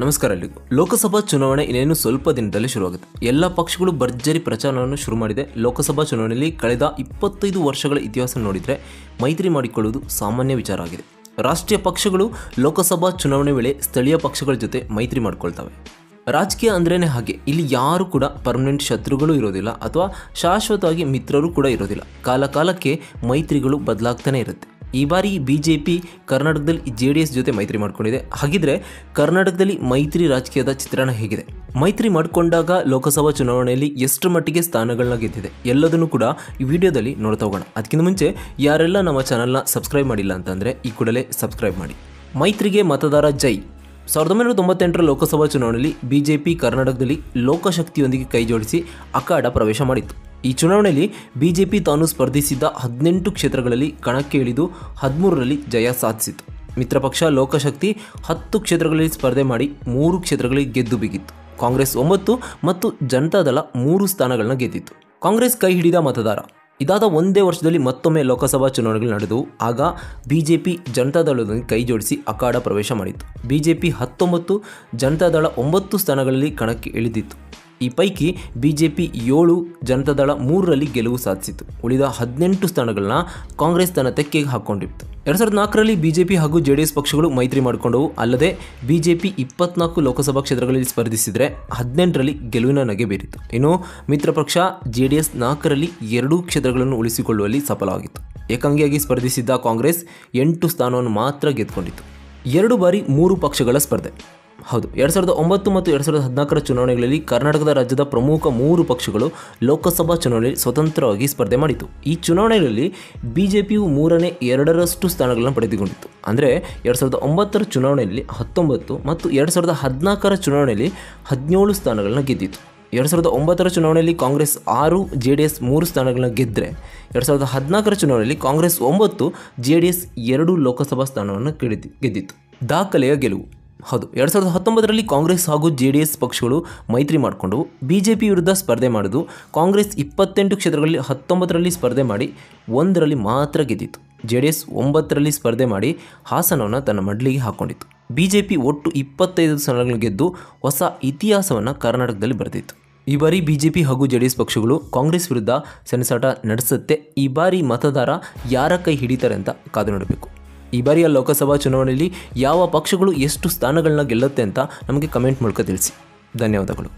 ನಮಸ್ಕಾರ ಎಲ್ರಿಗೂ. ಲೋಕಸಭಾ ಚುನಾವಣೆ ಇನ್ನೇನು ಸ್ವಲ್ಪ ದಿನದಲ್ಲಿ ಶುರುವಾಗುತ್ತೆ. ಎಲ್ಲ ಪಕ್ಷಗಳು ಭರ್ಜರಿ ಪ್ರಚಾರವನ್ನು ಶುರು ಮಾಡಿದೆ. ಲೋಕಸಭಾ ಚುನಾವಣೆಯಲ್ಲಿ ಕಳೆದ 25 ವರ್ಷಗಳ ಇತಿಹಾಸ ನೋಡಿದರೆ ಮೈತ್ರಿ ಮಾಡಿಕೊಳ್ಳುವುದು ಸಾಮಾನ್ಯ ವಿಚಾರ ಆಗಿದೆ. ರಾಷ್ಟ್ರೀಯ ಪಕ್ಷಗಳು ಲೋಕಸಭಾ ಚುನಾವಣೆ ವೇಳೆ ಸ್ಥಳೀಯ ಪಕ್ಷಗಳ ಜೊತೆ ಮೈತ್ರಿ ಮಾಡಿಕೊಳ್ತವೆ. ರಾಜಕೀಯ ಅಂದ್ರೇ ಹಾಗೆ. ಇಲ್ಲಿ ಯಾರು ಕೂಡ ಪರ್ಮನೆಂಟ್ ಶತ್ರುಗಳು ಇರೋದಿಲ್ಲ ಅಥವಾ ಶಾಶ್ವತವಾಗಿ ಮಿತ್ರರು ಕೂಡ ಇರೋದಿಲ್ಲ. ಕಾಲಕಾಲಕ್ಕೆ ಮೈತ್ರಿಗಳು ಬದಲಾಗ್ತಾನೆ ಇರುತ್ತೆ. ಈ ಬಾರಿ ಬಿಜೆಪಿ ಕರ್ನಾಟಕದಲ್ಲಿ JDS ಜೊತೆ ಮೈತ್ರಿ ಮಾಡಿಕೊಂಡಿದೆ. ಹಾಗಿದ್ರೆ ಕರ್ನಾಟಕದಲ್ಲಿ ಮೈತ್ರಿ ರಾಜಕೀಯದ ಚಿತ್ರಣ ಹೇಗಿದೆ? ಮೈತ್ರಿ ಮಾಡಿಕೊಂಡಾಗ ಲೋಕಸಭಾ ಚುನಾವಣೆಯಲ್ಲಿ ಎಷ್ಟು ಮಟ್ಟಿಗೆ ಸ್ಥಾನಗಳನ್ನ ಗೆದ್ದಿದೆ ಎಲ್ಲದನ್ನು ಕೂಡ ಈ ವಿಡಿಯೋದಲ್ಲಿ ನೋಡ್ತಾ ಹೋಗೋಣ. ಅದಕ್ಕಿಂತ ಮುಂಚೆ ಯಾರೆಲ್ಲ ನಮ್ಮ ಚಾನಲ್ನ ಸಬ್ಸ್ಕ್ರೈಬ್ ಮಾಡಿಲ್ಲ ಅಂತಂದರೆ ಈ ಕೂಡಲೇ ಸಬ್ಸ್ಕ್ರೈಬ್ ಮಾಡಿ. ಮೈತ್ರಿಗೆ ಮತದಾರ ಜೈ. 1998ರ ಲೋಕಸಭಾ ಚುನಾವಣೆಯಲ್ಲಿ ಬಿಜೆಪಿ ಕರ್ನಾಟಕದಲ್ಲಿ ಲೋಕಶಕ್ತಿಯೊಂದಿಗೆ ಕೈ ಜೋಡಿಸಿ ಅಖಾಡ ಪ್ರವೇಶ ಮಾಡಿತ್ತು. ಈ ಚುನಾವಣೆಯಲ್ಲಿ ಬಿಜೆಪಿ ತಾನು ಸ್ಪರ್ಧಿಸಿದ್ದ 18 ಕ್ಷೇತ್ರಗಳಲ್ಲಿ ಕಣಕ್ಕೆ ಇಳಿದು 13ರಲ್ಲಿ ಜಯ ಸಾಧಿಸಿತು. ಮಿತ್ರ ಪಕ್ಷ ಲೋಕಶಕ್ತಿ 10 ಕ್ಷೇತ್ರಗಳಲ್ಲಿ ಸ್ಪರ್ಧೆ ಮಾಡಿ 3 ಕ್ಷೇತ್ರಗಳಲ್ಲಿ ಗೆದ್ದು ಬಿಗಿತ್ತು. ಕಾಂಗ್ರೆಸ್ 9 ಮತ್ತು ಜನತಾದಳ 3 ಸ್ಥಾನಗಳನ್ನು ಗೆದ್ದಿತ್ತು. ಕಾಂಗ್ರೆಸ್ ಕೈ ಹಿಡಿದ ಮತದಾರ. ಇದಾದ ಒಂದೇ ವರ್ಷದಲ್ಲಿ ಮತ್ತೊಮ್ಮೆ ಲೋಕಸಭಾ ಚುನಾವಣೆಗಳು ನಡೆದವು. ಆಗ ಬಿಜೆಪಿ ಜನತಾದಳದೊಂದಿಗೆ ಕೈ ಜೋಡಿಸಿ ಅಖಾಡ ಪ್ರವೇಶ ಮಾಡಿತ್ತು. ಬಿಜೆಪಿ 19, ಜನತಾದಳ 9 ಸ್ಥಾನಗಳಲ್ಲಿ ಕಣಕ್ಕೆ ಇಳಿದಿತ್ತು. ಈ ಪೈಕಿ ಬಿಜೆಪಿ 7, ಜನತಾದಳ 3ರಲ್ಲಿ ಗೆಲುವು ಸಾಧಿಸಿತು. ಉಳಿದ 18 ಸ್ಥಾನಗಳನ್ನ ಕಾಂಗ್ರೆಸ್ ತನ್ನ ತೆಕ್ಕೆಗೆ ಹಾಕ್ಕೊಂಡಿತ್ತು. 2004ರಲ್ಲಿ ಬಿಜೆಪಿ ಹಾಗೂ JDS ಪಕ್ಷಗಳು ಮೈತ್ರಿ ಮಾಡಿಕೊಂಡವು. ಅಲ್ಲದೆ ಬಿಜೆಪಿ 24 ಲೋಕಸಭಾ ಕ್ಷೇತ್ರಗಳಲ್ಲಿ ಸ್ಪರ್ಧಿಸಿದರೆ 18ರಲ್ಲಿ ಗೆಲುವಿನ ನಗೆ ಬೀರಿತು. ಇನ್ನು ಮಿತ್ರ ಪಕ್ಷ JDS 4ರಲ್ಲಿ 2 ಕ್ಷೇತ್ರಗಳನ್ನು ಉಳಿಸಿಕೊಳ್ಳುವಲ್ಲಿ ಸಫಲವಾಗಿತ್ತು. ಏಕಾಂಗಿಯಾಗಿ ಸ್ಪರ್ಧಿಸಿದ್ದ ಕಾಂಗ್ರೆಸ್ 8 ಸ್ಥಾನವನ್ನು ಮಾತ್ರ ಗೆದ್ದುಕೊಂಡಿತು. 2 ಬಾರಿ 3 ಪಕ್ಷಗಳ ಸ್ಪರ್ಧೆ. ಹೌದು, 2009 ಮತ್ತು 2014ರ ಚುನಾವಣೆಗಳಲ್ಲಿ ಕರ್ನಾಟಕದ ರಾಜ್ಯದ ಪ್ರಮುಖ 3 ಪಕ್ಷಗಳು ಲೋಕಸಭಾ ಚುನಾವಣೆಯಲ್ಲಿ ಸ್ವತಂತ್ರವಾಗಿ ಸ್ಪರ್ಧೆ ಮಾಡಿತು. ಈ ಚುನಾವಣೆಗಳಲ್ಲಿ ಬಿಜೆಪಿಯು 3ನೇ 2ರಷ್ಟು ಸ್ಥಾನಗಳನ್ನು ಪಡೆದುಕೊಂಡಿತ್ತು. ಅಂದರೆ 2009ರ ಚುನಾವಣೆಯಲ್ಲಿ 19 ಮತ್ತು 2014ರ ಚುನಾವಣೆಯಲ್ಲಿ 17 ಸ್ಥಾನಗಳನ್ನು ಗೆದ್ದಿತ್ತು. 2009ರ ಚುನಾವಣೆಯಲ್ಲಿ ಕಾಂಗ್ರೆಸ್ 6, JDS 3 ಸ್ಥಾನಗಳನ್ನು ಗೆದ್ದರೆ 2014ರ ಚುನಾವಣೆಯಲ್ಲಿ ಕಾಂಗ್ರೆಸ್ 9, JDS 2 ಲೋಕಸಭಾ ಸ್ಥಾನವನ್ನು ಗೆದ್ದಿತ್ತು. ದಾಖಲೆಯ ಗೆಲುವು. ಹೌದು, 2019ರಲ್ಲಿ ಕಾಂಗ್ರೆಸ್ ಹಾಗೂ JDS ಪಕ್ಷಗಳು ಮೈತ್ರಿ ಮಾಡಿಕೊಂಡು ಬಿಜೆಪಿ ವಿರುದ್ಧ ಸ್ಪರ್ಧೆ ಮಾಡಿದ್ದು. ಕಾಂಗ್ರೆಸ್ 28 ಕ್ಷೇತ್ರಗಳಲ್ಲಿ 19ರಲ್ಲಿ ಸ್ಪರ್ಧೆ ಮಾಡಿ 1ರಲ್ಲಿ ಮಾತ್ರ ಗೆದ್ದಿತ್ತು. JDS 9ರಲ್ಲಿ ಸ್ಪರ್ಧೆ ಮಾಡಿ ಹಾಸನವನ್ನು ತನ್ನ ಮಡ್ಲಿಗೆ ಹಾಕ್ಕೊಂಡಿತ್ತು. ಬಿಜೆಪಿ ಒಟ್ಟು 25 ಸ್ಥಾನಗಳನ್ನು ಗೆದ್ದು ಹೊಸ ಇತಿಹಾಸವನ್ನು ಕರ್ನಾಟಕದಲ್ಲಿ ಬರೆದಿತ್ತು. ಈ ಬಾರಿ ಬಿಜೆಪಿ ಹಾಗೂ JDS ಪಕ್ಷಗಳು ಕಾಂಗ್ರೆಸ್ ವಿರುದ್ಧ ಸೆಣಸಾಟ ನಡೆಸುತ್ತೆ. ಈ ಬಾರಿ ಮತದಾರ ಯಾರ ಕೈ ಹಿಡಿತಾರೆ ಅಂತ ಕಾದು ನೋಡಬೇಕು. ಈ ಬಾರಿಯ ಲೋಕಸಭಾ ಚುನಾವಣೆಯಲ್ಲಿ ಯಾವ ಪಕ್ಷಗಳು ಎಷ್ಟು ಸ್ಥಾನಗಳನ್ನ ಗೆಲ್ಲುತ್ತೆ ಅಂತ ನಮಗೆ ಕಮೆಂಟ್ ಮೂಲಕ ತಿಳಿಸಿ. ಧನ್ಯವಾದಗಳು.